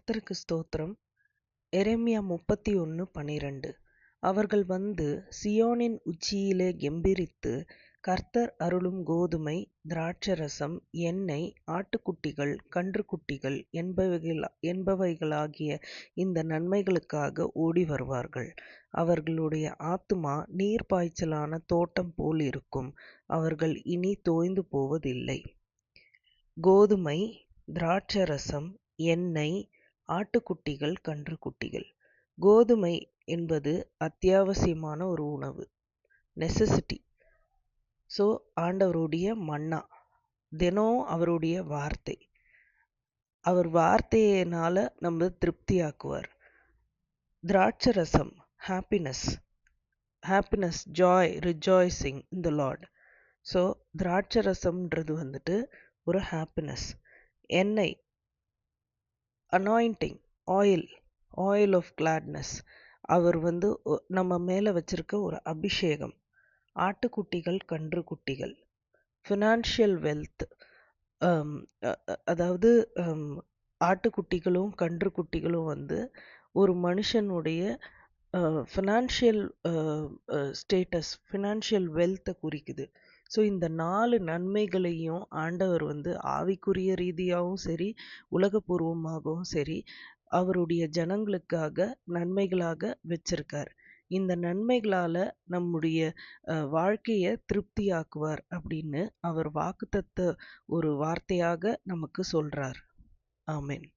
கர்த்தருக்கு ஸ்தோத்திரம். எரேமியா 31:12. அவர்கள் வந்து சியோனின் உச்சியிலே கெம்பீரித்து, கர்த்தர் அருளும் கோதுமை, திராட்சரசம், எண்ணெய், ஆட்டுக்குட்டிகள், கன்றுக்குட்டிகள் என்பவைகளாகிய இந்த நன்மைகளுக்காக ஓடி வருவார்கள். அவர்களுடைய ஆத்துமா நீர்ப்பாய்ச்சலான தோட்டம் போல் இருக்கும். அவர்கள் இனி தோய்ந்து போவதில்லை. கோதுமை, திராட்சரசம், எண்ணெய், ஆட்டுக்குட்டிகள், கன்றுக்குட்டிகள். கோதுமை என்பது அத்தியாவசியமான ஒரு உணவு, நெசசிட்டி. ஸோ ஆண்டவருடைய மன்னா, தினம் அவருடைய வார்த்தை. அவர் வார்த்தையினால நம்ம திருப்தியாக்குவார். திராட்சரசம், ஹாப்பினஸ், ஜாய், ரிஜாய்சிங் இன் த லார்ட். ஸோ திராட்சரசம்ன்றது வந்துட்டு ஒரு ஹாப்பினஸ். எண்ணெய், அனாயிண்டிங், ஆயில் ஆஃப் கிளாட்னஸ். அவர் வந்து நம்ம மேலே வச்சிருக்க ஒரு அபிஷேகம். ஆட்டுக்குட்டிகள், கன்றுக்குட்டிகள், ஃபினான்ஷியல் வெல்த். அதாவது ஆட்டுக்குட்டிகளும் கன்றுக்குட்டிகளும் வந்து ஒரு மனுஷனுடைய ஃபினான்ஷியல் ஸ்டேட்டஸ், ஃபினான்ஷியல் வெல்த்தை குறிக்குது. ஸோ இந்த 4 நன்மைகளையும் ஆண்டவர் வந்து ஆவிக்குரிய ரீதியாகவும் சரி, உலகபூர்வமாகவும் சரி, அவருடைய ஜனங்களுக்காக நன்மைகளாக வச்சிருக்கார். இந்த நன்மைகளால நம்முடைய வாழ்க்கையை திருப்தியாக்குவார் அப்படின்னு அவர் வாக்குத்தத்த ஒரு வார்த்தையாக நமக்கு சொல்றார். ஆமென்.